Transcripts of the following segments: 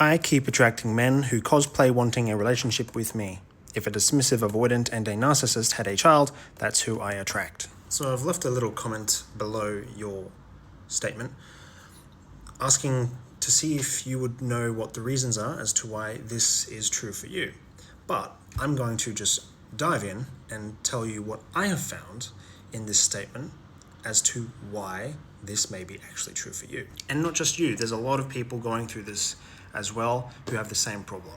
I keep attracting men who cosplay wanting a relationship with me. If a dismissive avoidant and a narcissist had a child, that's who I attract. So I've left a little comment below your statement asking to see if you would know what the reasons are as to why this is true for you. But I'm going to just dive in and tell you what I have found in this statement as to why this may be actually true for you. And not just you, there's a lot of people going through this as well who have the same problem.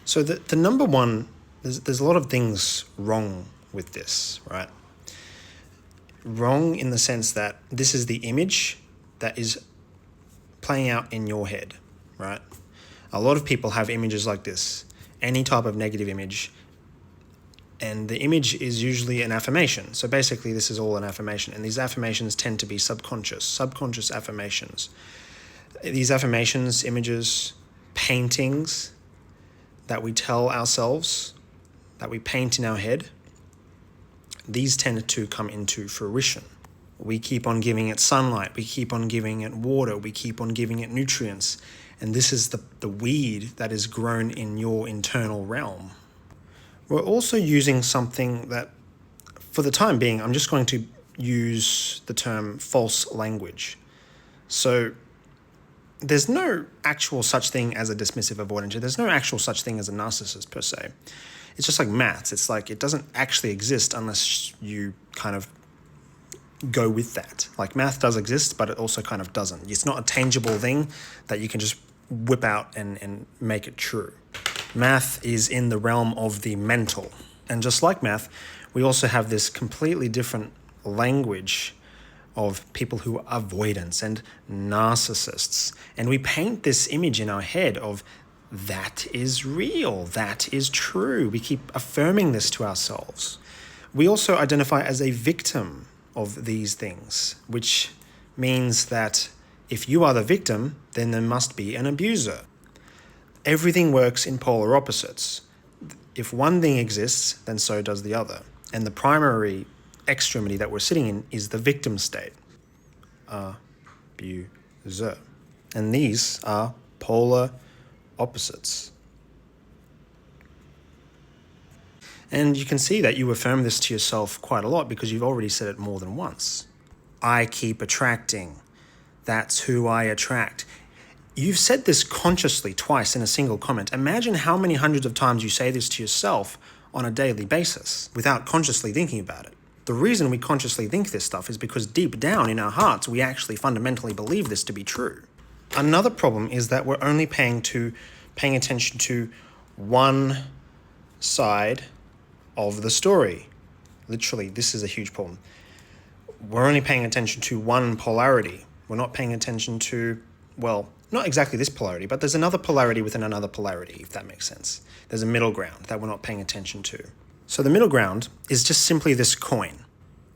So the number one, there's a lot of things wrong with this, right? Wrong in the sense that this is the image that is playing out in your head, right? A lot of people have images like this, any type of negative image, and the image is usually an affirmation. So basically this is all an affirmation, and these affirmations tend to be subconscious affirmations. These affirmations, images, paintings that we tell ourselves, that we paint in our head, these tend to come into fruition. We keep on giving it sunlight, we keep on giving it water, we keep on giving it nutrients, and this is the weed that is grown in your internal realm. We're also using something that, for the time being, I'm just going to use the term false language. So there's no actual such thing as a dismissive avoidant. There's no actual such thing as a narcissist per se. It's just like maths. It's like it doesn't actually exist unless you kind of go with that. Like math does exist, but it also kind of doesn't. It's not a tangible thing that you can just whip out and make it true. Math is in the realm of the mental. And just like math, we also have this completely different language of people who are avoidants and narcissists. And we paint this image in our head of that is real, that is true. We keep affirming this to ourselves. We also identify as a victim of these things, which means that if you are the victim, then there must be an abuser. Everything works in polar opposites. If one thing exists, then so does the other. And the primary extremity that we're sitting in is the victim state. Abuser. And these are polar opposites. And you can see that you affirm this to yourself quite a lot because you've already said it more than once. I keep attracting. That's who I attract. You've said this consciously twice in a single comment. Imagine how many hundreds of times you say this to yourself on a daily basis without consciously thinking about it. The reason we consciously think this stuff is because deep down in our hearts, we actually fundamentally believe this to be true. Another problem is that we're only paying attention to one side of the story. Literally, this is a huge problem. We're only paying attention to one polarity. We're not paying attention to, well, not exactly this polarity, but there's another polarity within another polarity, if that makes sense. There's a middle ground that we're not paying attention to. So the middle ground is just simply this coin.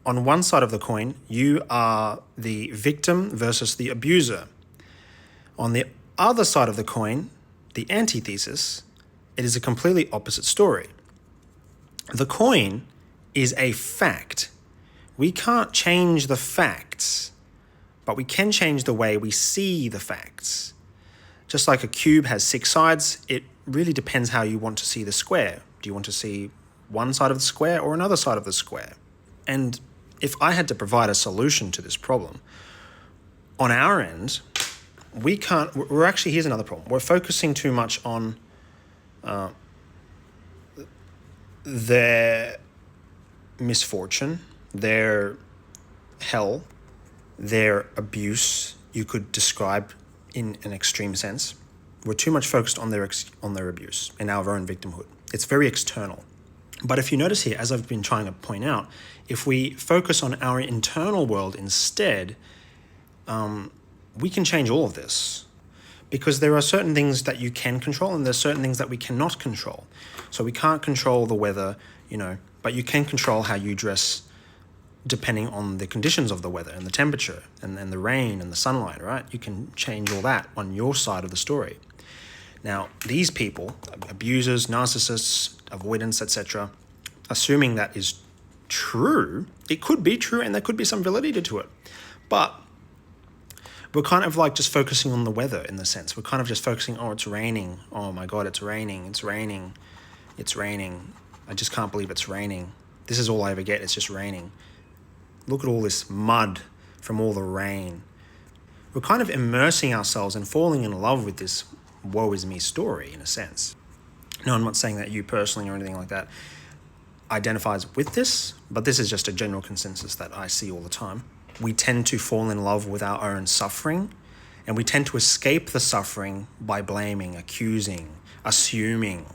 On one side of the coin, you are the victim versus the abuser. On the other side of the coin, the antithesis, it is a completely opposite story. The coin is a fact. We can't change the facts, but we can change the way we see the facts. Just like a cube has 6 sides, it really depends how you want to see the square. Do you want to see one side of the square or another side of the square? And if I had to provide a solution to this problem, on our end, here's another problem. We're focusing too much on their misfortune, their hell, their abuse, you could describe in an extreme sense. We're too much focused on their abuse and our own victimhood. It's very external. But if you notice here, as I've been trying to point out, if we focus on our internal world instead, we can change all of this. Because there are certain things that you can control and there's certain things that we cannot control. So we can't control the weather, but you can control how you dress depending on the conditions of the weather and the temperature and the rain and the sunlight, right? You can change all that on your side of the story. Now, these people, abusers, narcissists, avoidants, etc., assuming that is true, it could be true and there could be some validity to it. But we're kind of like just focusing on the weather in the sense. We're kind of just focusing, oh, it's raining. Oh my God, it's raining. It's raining. It's raining. I just can't believe it's raining. This is all I ever get. It's just raining. Look at all this mud from all the rain. We're kind of immersing ourselves and falling in love with this woe is me story in a sense. No, I'm not saying that you personally or anything like that identifies with this, but this is just a general consensus that I see all the time. We tend to fall in love with our own suffering, and we tend to escape the suffering by blaming, accusing, assuming.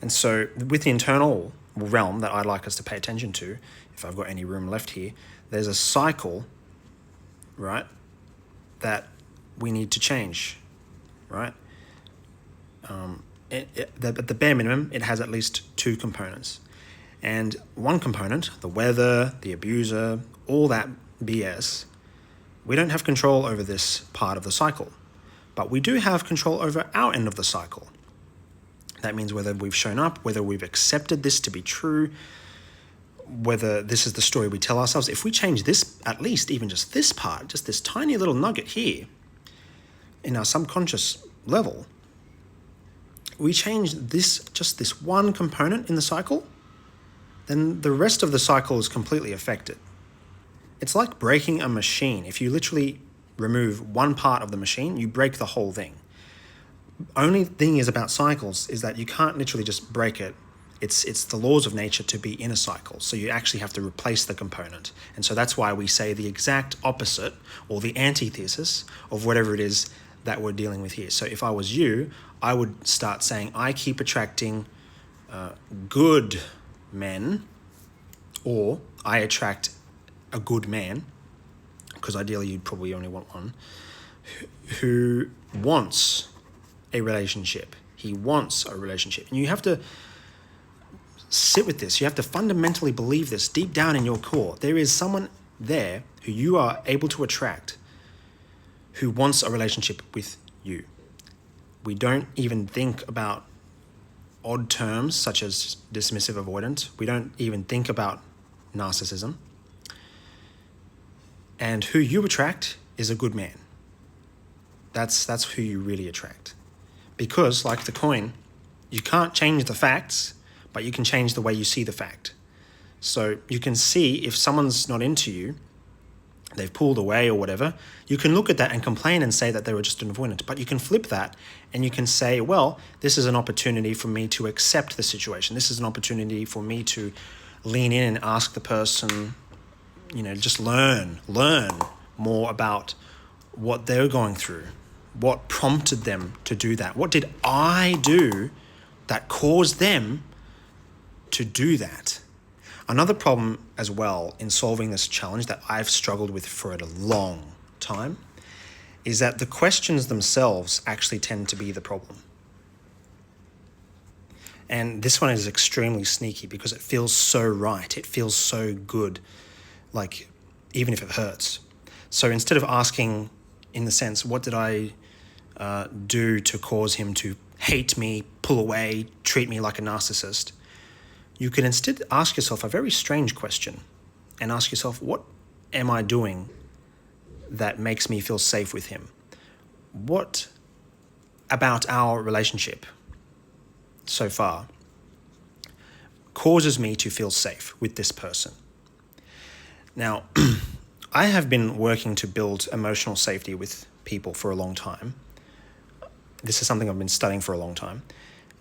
And so with the internal realm that I'd like us to pay attention to, if I've got any room left here, there's a cycle, right, that we need to change, right? At the bare minimum, it has at least two components. And one component, the weather, the abuser, all that BS, we don't have control over this part of the cycle. But we do have control over our end of the cycle. That means whether we've shown up, whether we've accepted this to be true, whether this is the story we tell ourselves. If we change this, at least even just this part, just this tiny little nugget here, in our subconscious level, we change this, just this one component in the cycle, then the rest of the cycle is completely affected. It's like breaking a machine. If you literally remove one part of the machine, you break the whole thing. Only thing is about cycles is that you can't literally just break it. It's the laws of nature to be in a cycle. So you actually have to replace the component. And so that's why we say the exact opposite or the antithesis of whatever it is that we're dealing with here. So if I was you, I would start saying, I keep attracting good men, or I attract a good man, because ideally you'd probably only want one, who wants a relationship. He wants a relationship. And you have to sit with this. You have to fundamentally believe this deep down in your core. There is someone there who you are able to attract who wants a relationship with you. We don't even think about odd terms such as dismissive, avoidant. We don't even think about narcissism. And who you attract is a good man. That's who you really attract. Because, like the coin, you can't change the facts, but you can change the way you see the fact. So you can see if someone's not into you, they've pulled away or whatever, you can look at that and complain and say that they were just an avoidant. But you can flip that and you can say, well, this is an opportunity for me to accept the situation. This is an opportunity for me to lean in and ask the person, just learn more about what they're going through. What prompted them to do that? What did I do that caused them to do that? Another problem as well in solving this challenge that I've struggled with for a long time is that the questions themselves actually tend to be the problem. And this one is extremely sneaky because it feels so right. It feels so good, like even if it hurts. So instead of asking in the sense, what did I do to cause him to hate me, pull away, treat me like a narcissist, you can instead ask yourself a very strange question and ask yourself, what am I doing that makes me feel safe with him? What about our relationship so far causes me to feel safe with this person? Now, I have been working to build emotional safety with people for a long time. This is something I've been studying for a long time.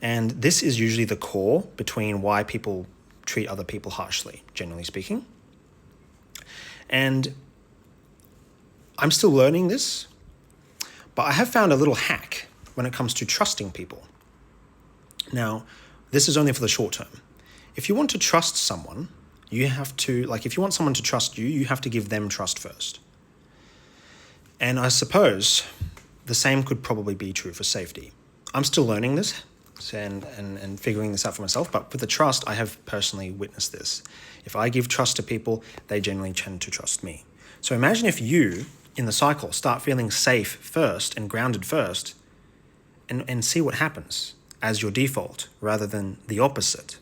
And this is usually the core between why people treat other people harshly, generally speaking. And I'm still learning this, but I have found a little hack when it comes to trusting people. Now, this is only for the short term. If you want to trust someone, you have to, if you want someone to trust you, you have to give them trust first. And I suppose the same could probably be true for safety. I'm still learning this and figuring this out for myself, but with the trust, I have personally witnessed this. If I give trust to people, they generally tend to trust me. So imagine if you, in the cycle, start feeling safe first and grounded first, and see what happens as your default rather than the opposite.